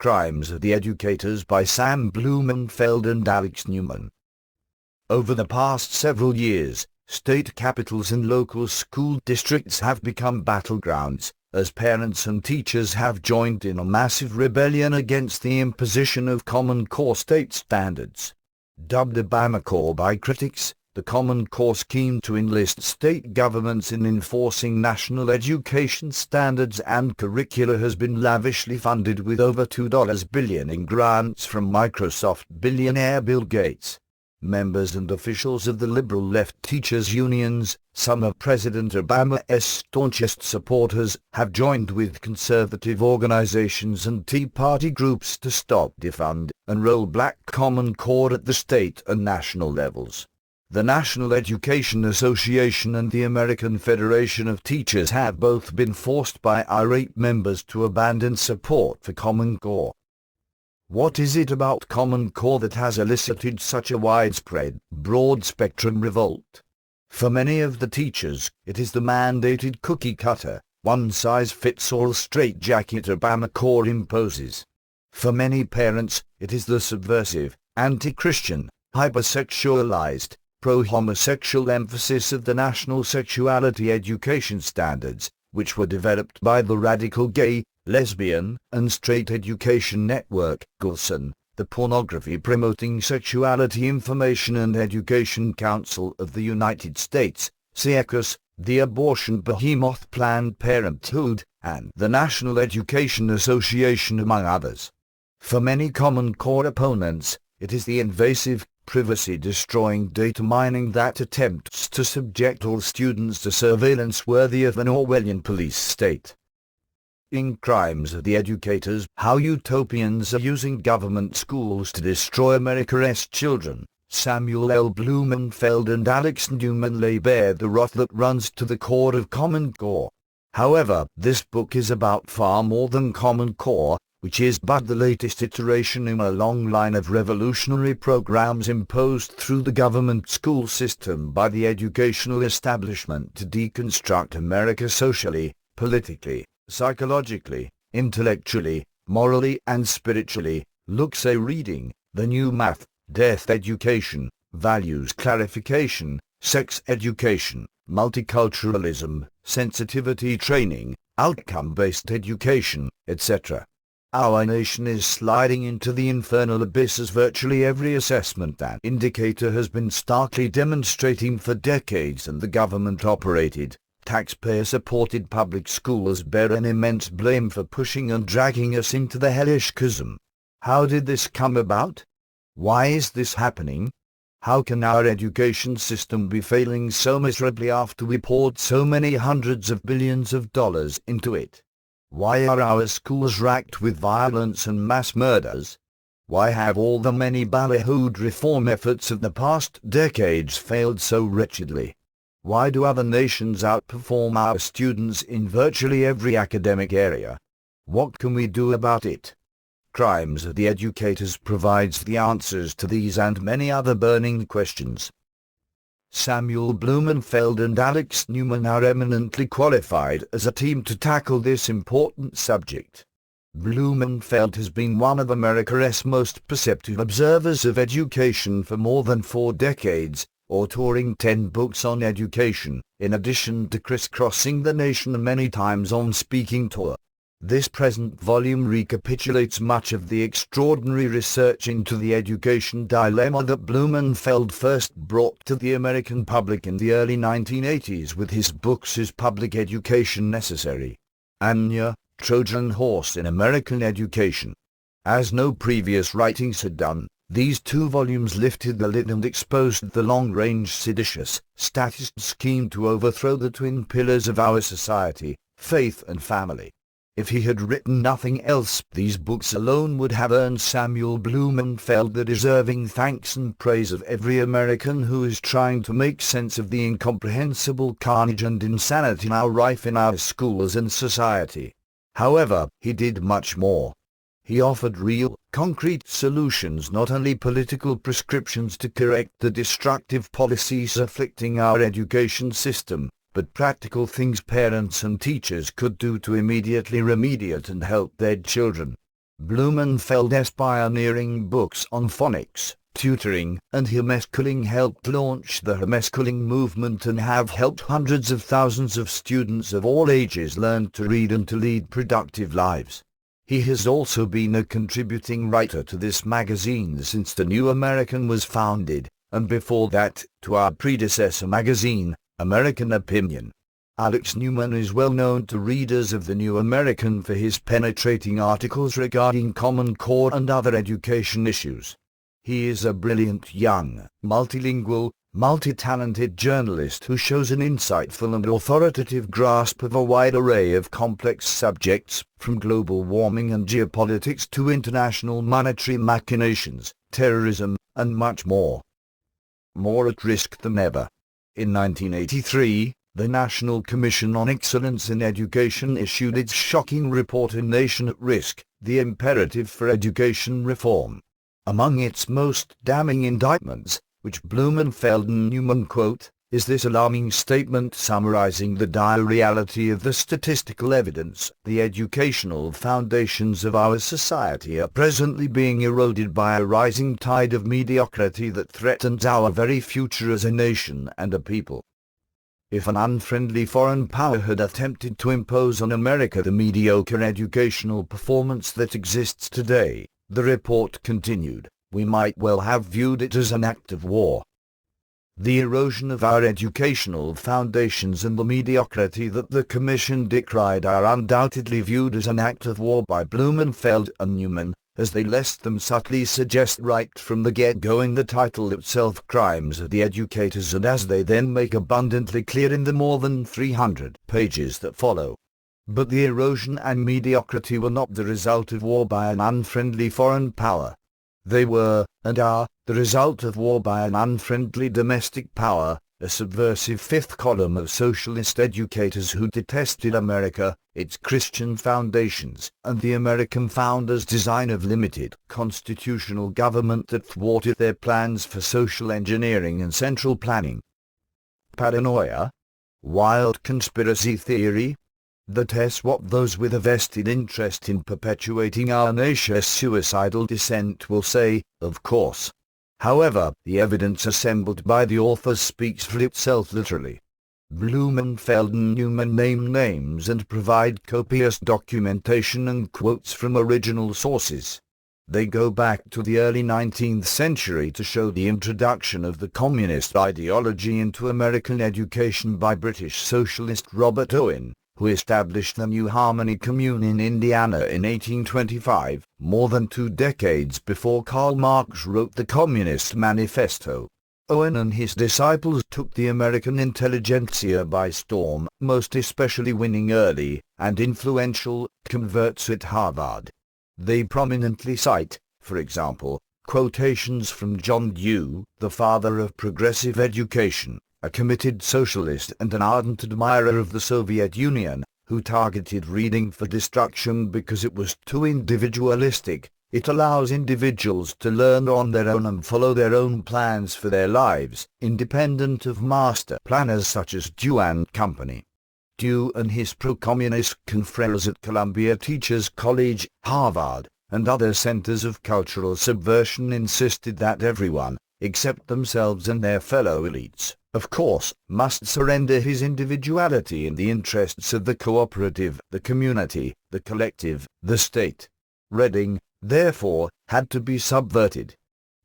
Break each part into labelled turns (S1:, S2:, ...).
S1: Crimes of the Educators by Sam Blumenfeld and Alex Newman. Over the past several years, state capitals and local school districts have become battlegrounds, as parents and teachers have joined in a massive rebellion against the imposition of Common Core state standards. Dubbed ObamaCore by critics, the Common Core scheme to enlist state governments in enforcing national education standards and curricula has been lavishly funded with over $2 billion in grants from Microsoft billionaire Bill Gates. Members and officials of the liberal left teachers' unions, some of President Obama's staunchest supporters, have joined with conservative organizations and Tea Party groups to stop defund and roll back Common Core at the state and national levels. The National Education Association and the American Federation of Teachers have both been forced by irate members to abandon support for Common Core. What is it about Common Core that has elicited such a widespread, broad-spectrum revolt? For many of the teachers, it is the mandated cookie-cutter, one-size-fits-all straitjacket ObamaCore imposes. For many parents, it is the subversive, anti-Christian, hypersexualized, pro-homosexual emphasis of the National Sexuality Education Standards, which were developed by the radical gay, lesbian, and straight education network, GLSEN, the Pornography-Promoting Sexuality Information and Education Council of the United States, CECUS, the abortion behemoth Planned Parenthood, and the National Education Association, among others. For many Common Core opponents, it is the invasive, privacy-destroying data mining that attempts to subject all students to surveillance worthy of an Orwellian police state. In Crimes of the Educators, How Utopians Are Using Government Schools to Destroy America's Children, Samuel L. Blumenfeld and Alex Newman lay bare the rot that runs to the core of Common Core. However, this book is about far more than Common Core, which is but the latest iteration in a long line of revolutionary programs imposed through the government school system by the educational establishment to deconstruct America socially, politically, psychologically, intellectually, morally and spiritually. Look, say reading, the new math, death education, values clarification, sex education, multiculturalism, sensitivity training, outcome-based education, etc. Our nation is sliding into the infernal abyss as virtually every assessment and indicator has been starkly demonstrating for decades, and the government-operated, taxpayer-supported public schools bear an immense blame for pushing and dragging us into the hellish chasm. How did this come about? Why is this happening? How can our education system be failing so miserably after we poured so many hundreds of billions of dollars into it? Why are our schools racked with violence and mass murders? Why have all the many ballyhooed reform efforts of the past decades failed so wretchedly? Why do other nations outperform our students in virtually every academic area? What can we do about it? Crimes of the Educators provides the answers to these and many other burning questions. Samuel Blumenfeld and Alex Newman are eminently qualified as a team to tackle this important subject. Blumenfeld has been one of America's most perceptive observers of education for more than 4 decades, authoring 10 books on education, in addition to crisscrossing the nation many times on speaking tour. This present volume recapitulates much of the extraordinary research into the education dilemma that Blumenfeld first brought to the American public in the early 1980s with his books Is Public Education Necessary? Anya, Trojan Horse in American Education. As no previous writings had done, these 2 volumes lifted the lid and exposed the long-range seditious, statist scheme to overthrow the twin pillars of our society, faith and family. If he had written nothing else, these books alone would have earned Samuel Blumenfeld the deserving thanks and praise of every American who is trying to make sense of the incomprehensible carnage and insanity now rife in our schools and society. However, he did much more. He offered real, concrete solutions, not only political prescriptions to correct the destructive policies afflicting our education system, but practical things parents and teachers could do to immediately remediate and help their children. Blumenfeld's pioneering books on phonics, tutoring, and homeschooling helped launch the homeschooling movement and have helped hundreds of thousands of students of all ages learn to read and to lead productive lives. He has also been a contributing writer to this magazine since the New American was founded, and before that, to our predecessor magazine, American Opinion. Alex Newman is well known to readers of the New American for his penetrating articles regarding Common Core and other education issues. He is a brilliant young, multilingual, multi-talented journalist who shows an insightful and authoritative grasp of a wide array of complex subjects, from global warming and geopolitics to international monetary machinations, terrorism, and much more. More at risk than ever. In 1983, the National Commission on Excellence in Education issued its shocking report A Nation at Risk, The Imperative for Education Reform. Among its most damning indictments, which Blumenfeld and Newman quote, is this alarming statement summarizing the dire reality of the statistical evidence. The educational foundations of our society are presently being eroded by a rising tide of mediocrity that threatens our very future as a nation and a people. If an unfriendly foreign power had attempted to impose on America the mediocre educational performance that exists today, the report continued, we might well have viewed it as an act of war. The erosion of our educational foundations and the mediocrity that the Commission decried are undoubtedly viewed as an act of war by Blumenfeld and Newman, as they less than subtly suggest right from the get-go in the title itself, Crimes of the Educators, and as they then make abundantly clear in the more than 300 pages that follow. But the erosion and mediocrity were not the result of war by an unfriendly foreign power. They were, and are, the result of war by an unfriendly domestic power, a subversive fifth column of socialist educators who detested America, its Christian foundations, and the American founders' design of limited, constitutional government that thwarted their plans for social engineering and central planning. Paranoia? Wild conspiracy theory? That what those with a vested interest in perpetuating our nation's suicidal descent will say, of course. However, the evidence assembled by the authors speaks for itself literally. Blumenfeld and Newman name names and provide copious documentation and quotes from original sources. They go back to the early 19th century to show the introduction of the communist ideology into American education by British socialist Robert Owen, who established the New Harmony Commune in Indiana in 1825, more than 2 decades before Karl Marx wrote the Communist Manifesto. Owen and his disciples took the American intelligentsia by storm, most especially winning early and influential converts at Harvard. They prominently cite, for example, quotations from John Dewey, the father of progressive education, a committed socialist and an ardent admirer of the Soviet Union, who targeted reading for destruction because it was too individualistic. It allows individuals to learn on their own and follow their own plans for their lives, independent of master planners such as Dewey and Company. Dewey and his pro-communist confreres at Columbia Teachers College, Harvard, and other centers of cultural subversion insisted that everyone, except themselves and their fellow elites, of course, must surrender his individuality in the interests of the cooperative, the community, the collective, the state. Reading, therefore, had to be subverted.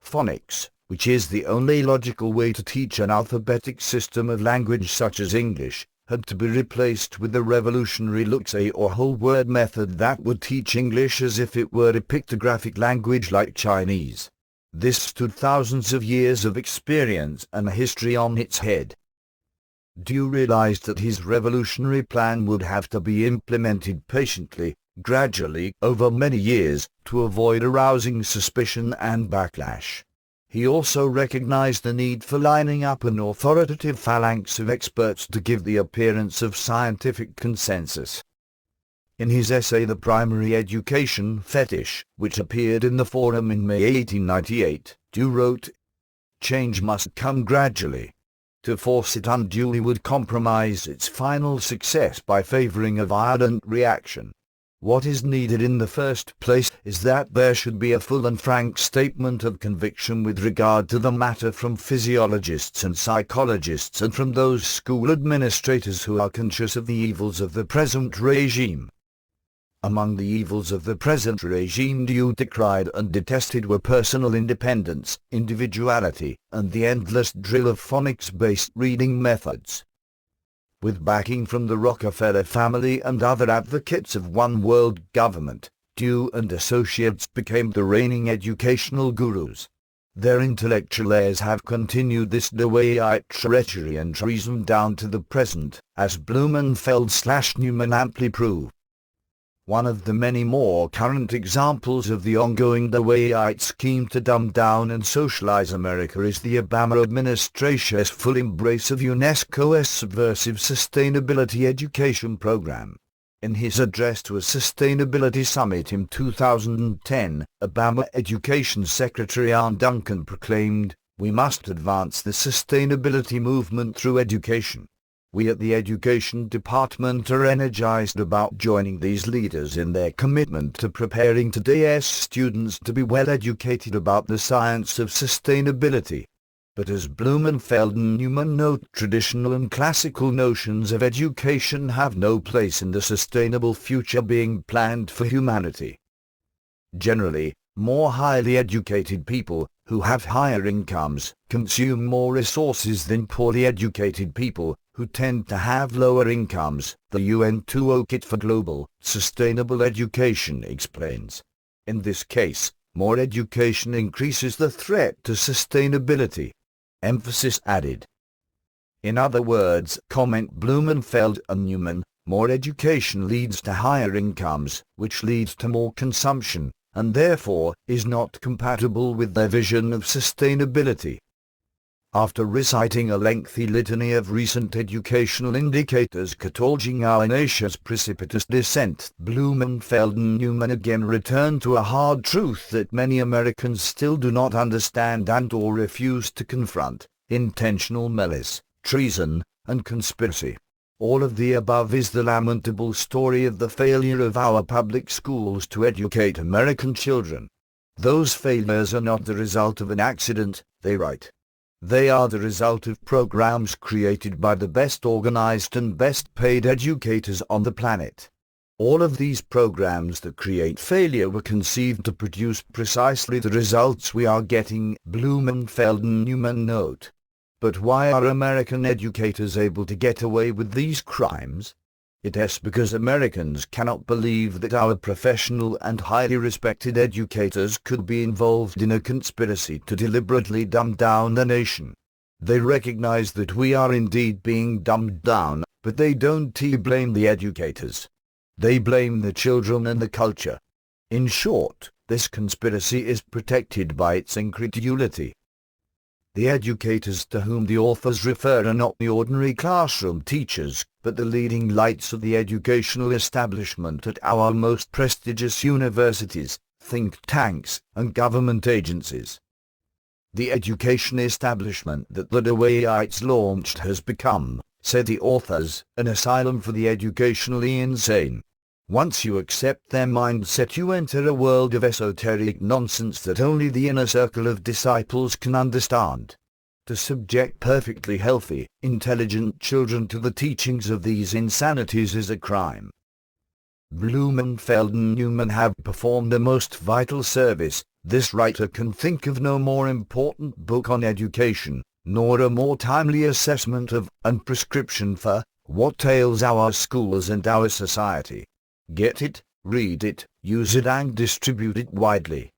S1: Phonics, which is the only logical way to teach an alphabetic system of language such as English, had to be replaced with the revolutionary Luxay or whole word method that would teach English as if it were a pictographic language like Chinese. This stood thousands of years of experience and history on its head. Dewey realized that his revolutionary plan would have to be implemented patiently, gradually, over many years, to avoid arousing suspicion and backlash. He also recognized the need for lining up an authoritative phalanx of experts to give the appearance of scientific consensus. In his essay The Primary Education Fetish, which appeared in the Forum in May 1898, Dewey wrote, "Change must come gradually. To force it unduly would compromise its final success by favoring a violent reaction. What is needed in the first place is that there should be a full and frank statement of conviction with regard to the matter from physiologists and psychologists and from those school administrators who are conscious of the evils of the present regime. Among the evils of the present regime you decried and detested were personal independence, individuality, and the endless drill of phonics-based reading methods. With backing from the Rockefeller family and other advocates of one world government, Dew and Associates became the reigning educational gurus. Their intellectual heirs have continued this Deweyite treachery and treason down to the present, as Blumenfeld/Newman amply prove. One of the many more current examples of the ongoing Deweyite scheme to dumb down and socialize America is the Obama administration's full embrace of UNESCO's subversive sustainability education program. In his address to a sustainability summit in 2010, Obama Education Secretary Ann Duncan proclaimed, "We must advance the sustainability movement through education." We at the Education Department are energized about joining these leaders in their commitment to preparing today's students to be well educated about the science of sustainability. But as Blumenfeld and Newman note, traditional and classical notions of education have no place in the sustainable future being planned for humanity. Generally, more highly educated people, who have higher incomes, consume more resources than poorly educated people, who tend to have lower incomes, the UN Toolkit for Global, Sustainable Education explains. In this case, more education increases the threat to sustainability. Emphasis added. In other words, comment Blumenfeld and Newman, more education leads to higher incomes, which leads to more consumption, and therefore is not compatible with their vision of sustainability. After reciting a lengthy litany of recent educational indicators cataloging our nation's precipitous descent, Blumenfeld and Newman again return to a hard truth that many Americans still do not understand and/or refuse to confront: intentional malice, treason, and conspiracy. All of the above is the lamentable story of the failure of our public schools to educate American children. Those failures are not the result of an accident, they write. They are the result of programs created by the best organized and best paid educators on the planet. All of these programs that create failure were conceived to produce precisely the results we are getting, Blumenfeld and Newman note. But why are American educators able to get away with these crimes? It is because Americans cannot believe that our professional and highly respected educators could be involved in a conspiracy to deliberately dumb down the nation. They recognize that we are indeed being dumbed down, but they don't blame the educators. They blame the children and the culture. In short, this conspiracy is protected by its incredulity. The educators to whom the authors refer are not the ordinary classroom teachers, but the leading lights of the educational establishment at our most prestigious universities, think tanks, and government agencies. The education establishment that the Deweyites launched has become, said the authors, an asylum for the educationally insane. Once you accept their mindset, you enter a world of esoteric nonsense that only the inner circle of disciples can understand. To subject perfectly healthy, intelligent children to the teachings of these insanities is a crime. Blumenfeld and Newman have performed a most vital service. This writer can think of no more important book on education, nor a more timely assessment of, and prescription for, what ails our schools and our society. Get it, read it, use it and distribute it widely.